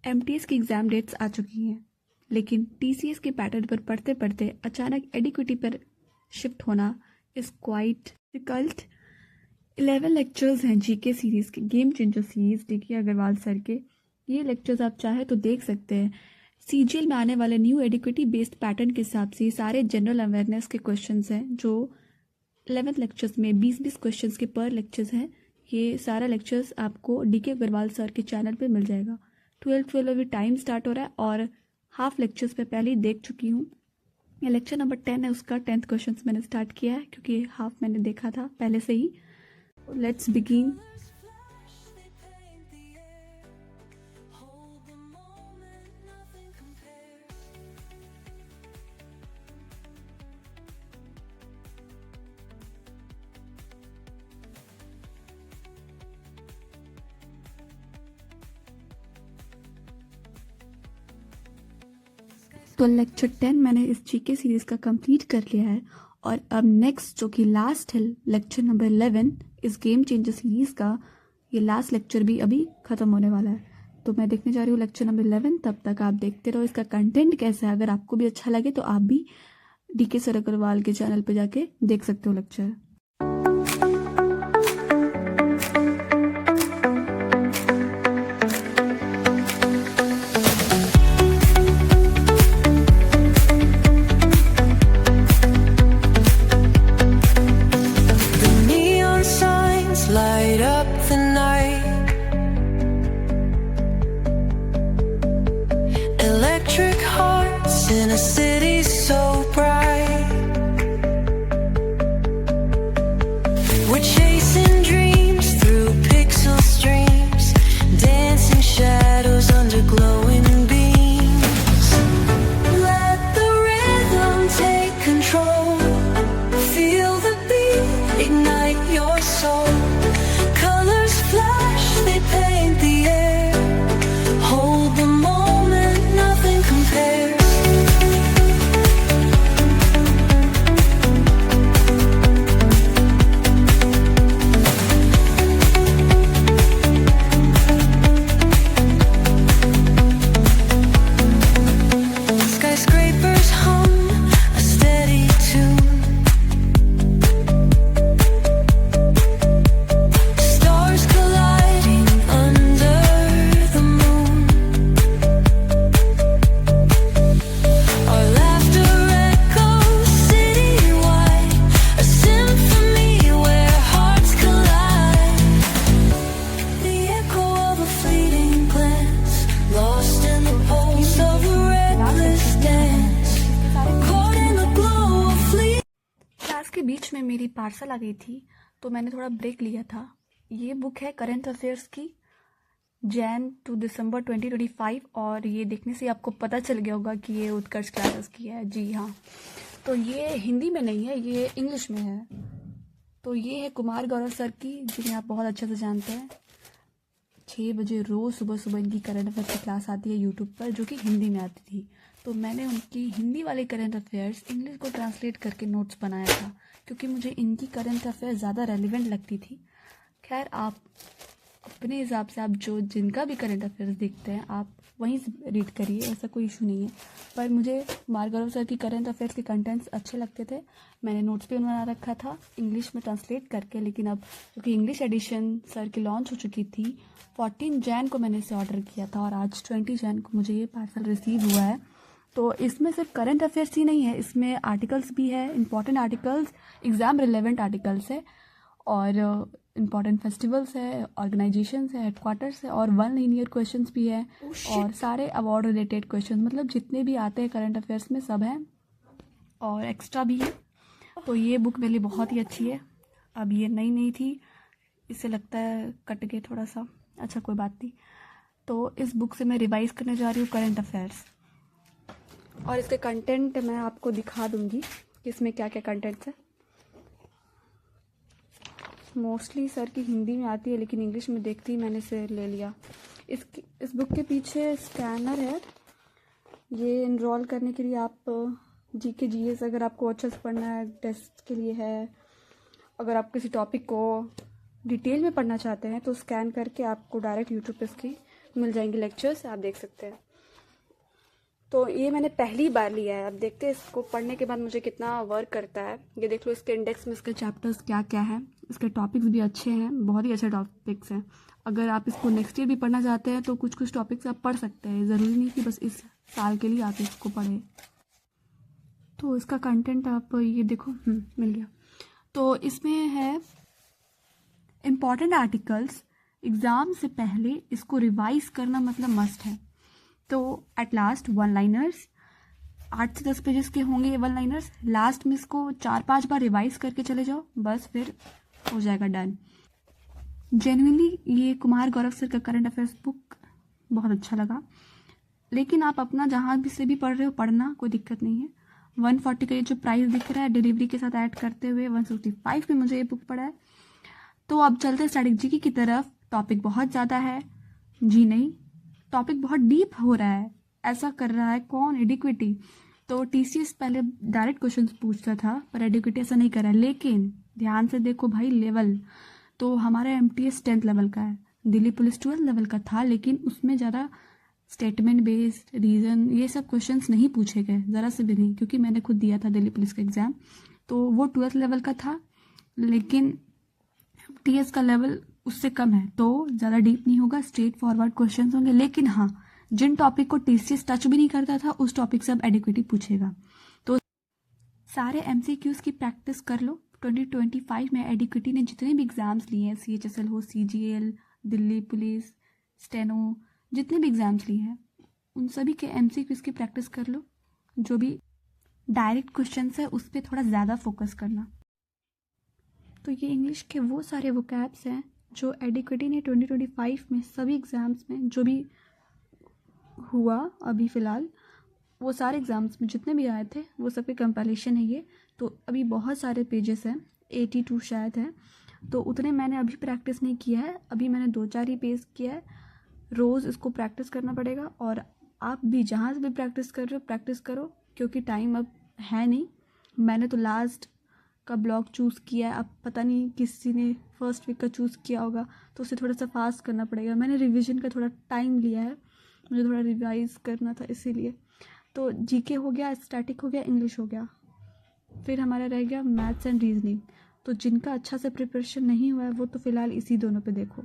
MTS की exam dates आ चुकी हैं, लेकिन टीसीएस के पैटर्न पर पढ़ते पढ़ते अचानक एडिक्विटी पर शिफ्ट होना इज़ क्वाइट डिफिकल्ट। 11 लेक्चर्स हैं जीके सीरीज़ के, game changer series DK Agarwal sir के। ये लेक्चर्स आप चाहे तो देख सकते हैं। सीजीएल में आने वाले न्यू एडिक्विटी बेस्ड पैटर्न के हिसाब से सारे जनरल अवेयरनेस के क्वेश्चंस हैं, जो 11 लेक्चर्स में 20-20 क्वेश्चंस के पर लेक्चर्स हैं। ये सारा लेक्चर्स आपको डीके अग्रवाल सर के चैनल पे मिल जाएगा। 12 अभी टाइम स्टार्ट हो रहा है और हाफ लेक्चर्स पे पहले ही देख चुकी हूँ। ये लेक्चर नंबर 10 है, उसका 10th क्वेश्चन मैंने स्टार्ट किया है क्योंकि हाफ मैंने देखा था पहले से ही। Let's begin. तो लेक्चर 10 मैंने इस जीके सीरीज़ का कंप्लीट कर लिया है और अब नेक्स्ट जो कि लास्ट है लेक्चर नंबर 11 इस गेम चेंजर सीरीज़ का, ये लास्ट लेक्चर भी अभी ख़त्म होने वाला है। तो मैं देखने जा रही हूँ लेक्चर नंबर 11। तब तक आप देखते रहो इसका कंटेंट कैसा है। अगर आपको भी अच्छा लगे तो आप भी डीके सर अग्रवाल के चैनल पर जाके देख सकते हो lecture. Light up the night, electric hearts in a city so bright. We're chasing dreams through pixel streams, dancing shadows under glowing beams. Let the rhythm take control, feel the beat, ignite your soul. बीच में मेरी parcel आ गई थी तो मैंने थोड़ा break लिया था। ये बुक है करंट अफेयर्स की, जैन टू दिसंबर 2025, और ये देखने से आपको पता चल गया होगा कि ये उत्कर्ष क्लासेस की है। जी हाँ, तो ये हिंदी में नहीं है, ये इंग्लिश में है। तो ये है कुमार गौरव सर की, जिन्हें आप बहुत अच्छे से जानते हैं। 6 बजे रोज़ सुबह सुबह इनकी करंट अफेयर्स की क्लास आती है यूट्यूब पर, जो कि हिंदी में आती थी। तो मैंने उनकी हिंदी वाले करंट अफेयर्स इंग्लिश को ट्रांसलेट करके नोट्स बनाया था, क्योंकि मुझे इनकी करंट अफेयर्स ज़्यादा रेलिवेंट लगती थी। खैर, आप अपने हिसाब से आप जो जिनका भी करंट अफेयर्स देखते हैं आप वहीं से रीड करिए, ऐसा कोई इशू नहीं है। पर मुझे कुमार गौरव सर की करंट अफेयर्स के कंटेंट्स अच्छे लगते थे। मैंने नोट्स भी बना रखा था इंग्लिश में ट्रांसलेट करके, लेकिन अब क्योंकि इंग्लिश एडिशन सर की लॉन्च हो चुकी थी, 14 जैन को मैंने इसे ऑर्डर किया था और आज 20 जैन को मुझे ये पार्सल रिसीव हुआ है। तो इसमें सिर्फ करंट अफेयर्स ही नहीं है, इसमें आर्टिकल्स भी है, important articles, exam relevant articles है, और इंपॉर्टेंट फेस्टिवल्स है, ऑर्गेनाइजेशंस है, हेडक्वार्टर्स है, और 1 लीनियर क्वेश्चंस भी है, और सारे अवार्ड रिलेटेड क्वेश्चन, मतलब जितने भी आते हैं करंट अफेयर्स में सब हैं, और एक्स्ट्रा भी है। तो ये बुक मेरे लिए बहुत ही अच्छी है। अब ये नई थी, इससे लगता है कट गए थोड़ा सा, अच्छा कोई बात नहीं। तो इस बुक से मैं रिवाइज़ करने जा रही हूँ करंट अफेयर्स, और इसके कंटेंट मैं आपको दिखा दूँगी कि इसमें क्या क्या कंटेंट्स है। मोस्टली सर की हिंदी में आती है, लेकिन इंग्लिश में देखती ही मैंने इसे ले लिया। इस बुक के पीछे स्कैनर है, ये इनरोल करने के लिए आप जीके जीएस अगर आपको अच्छे से पढ़ना है, टेस्ट के लिए है, अगर आप किसी टॉपिक को डिटेल में पढ़ना चाहते हैं तो स्कैन करके आपको डायरेक्ट यूट्यूब पे इसकी मिल जाएंगे लेक्चर्स, आप देख सकते हैं। तो ये मैंने पहली बार लिया है, अब देखते हैं इसको पढ़ने के बाद मुझे कितना वर्क करता है। ये देख लो इसके इंडेक्स में इसके चैप्टर्स क्या क्या हैं, इसके टॉपिक्स भी अच्छे हैं, बहुत ही अच्छे टॉपिक्स हैं। अगर आप इसको नेक्स्ट ईयर भी पढ़ना चाहते हैं तो कुछ कुछ टॉपिक्स आप पढ़ सकते हैं, ज़रूरी नहीं कि बस इस साल के लिए आप इसको पढ़ें। तो इसका कंटेंट आप ये देखो, मिल गया। तो इसमें है इम्पॉर्टेंट आर्टिकल्स, एग्ज़ाम से पहले इसको रिवाइज करना मतलब मस्ट है। तो एट लास्ट वन लाइनर्स, 8 से 10 पेजेस के होंगे ये वन लाइनर्स। लास्ट में इसको 4-5 बार रिवाइज करके चले जाओ, बस फिर हो जाएगा डन। जेन्युइनली ये कुमार गौरव सर का करंट अफेयर्स बुक बहुत अच्छा लगा, लेकिन आप अपना जहाँ भी से भी पढ़ रहे हो पढ़ना, कोई दिक्कत नहीं है। 140 का ये जो प्राइस दिख रहा है डिलीवरी के साथ ऐड करते हुए 165 में मुझे ये बुक पड़ा है। तो अब चलते स्ट्रैटेजी की तरफ। टॉपिक बहुत ज़्यादा है जी नहीं, टॉपिक बहुत डीप हो रहा है। ऐसा कर रहा है कौन? एडिक्विटी। तो टीसीएस पहले डायरेक्ट क्वेश्चन पूछता था, पर एडिक्विटी ऐसा नहीं कर रहा है। लेकिन ध्यान से देखो भाई, लेवल तो हमारा एमटीएस 10th लेवल का है, दिल्ली पुलिस 12th लेवल का था, लेकिन उसमें ज़्यादा स्टेटमेंट बेस्ड, रीज़न, ये सब क्वेश्चंस नहीं पूछे गए, ज़रा से भी नहीं, क्योंकि मैंने खुद दिया था दिल्ली पुलिस का एग्ज़ाम। तो वो 12th लेवल का था, लेकिन टीएस का लेवल उससे कम है, तो ज़्यादा डीप नहीं होगा, स्ट्रेट फॉरवर्ड क्वेश्चंस होंगे। लेकिन हाँ, जिन टॉपिक को टीसीएस टच भी नहीं करता था उस टॉपिक से अब एडिक्विटी पूछेगा। तो सारे एमसीक्यूज़ की प्रैक्टिस कर लो। 2025 में एडिक्विटी ने जितने भी एग्ज़ाम्स लिए हैं, सीएचएसएल हो, सीजीएल, दिल्ली पुलिस, स्टेनो, जितने भी एग्ज़ाम्स लिए हैं उन सभी के एमसीक्यूज़ की प्रैक्टिस कर लो। जो भी डायरेक्ट क्वेश्चन है उस पर थोड़ा ज़्यादा फोकस करना। तो ये इंग्लिश के वो सारे वोकैब्स हैं जो एडिक्विटी ने 2025 में सभी एग्ज़ाम्स में जो भी हुआ अभी फ़िलहाल, वो सारे एग्ज़ाम्स में जितने भी आए थे वो सब के कंपाइलेशन है ये। तो अभी बहुत सारे पेजेस हैं, 82 शायद है, तो उतने मैंने अभी प्रैक्टिस नहीं किया है, अभी मैंने 2-4 ही पेज किया है। रोज़ इसको प्रैक्टिस करना पड़ेगा, और आप भी जहाँ से भी प्रैक्टिस कर रहे हो प्रैक्टिस करो, क्योंकि टाइम अब है नहीं। मैंने तो लास्ट का ब्लॉग चूज़ किया है, अब पता नहीं किसी ने फर्स्ट वीक का चूज़ किया होगा, तो उसे थोड़ा सा फास्ट करना पड़ेगा। मैंने रिवीजन का थोड़ा टाइम लिया है, मुझे थोड़ा रिवाइज करना था इसीलिए। तो जीके हो गया, स्टैटिक हो गया, इंग्लिश हो गया, फिर हमारा रह गया मैथ्स एंड रीजनिंग। तो जिनका अच्छा से प्रिपरेशन नहीं हुआ है वो तो फ़िलहाल इसी दोनों पे देखो।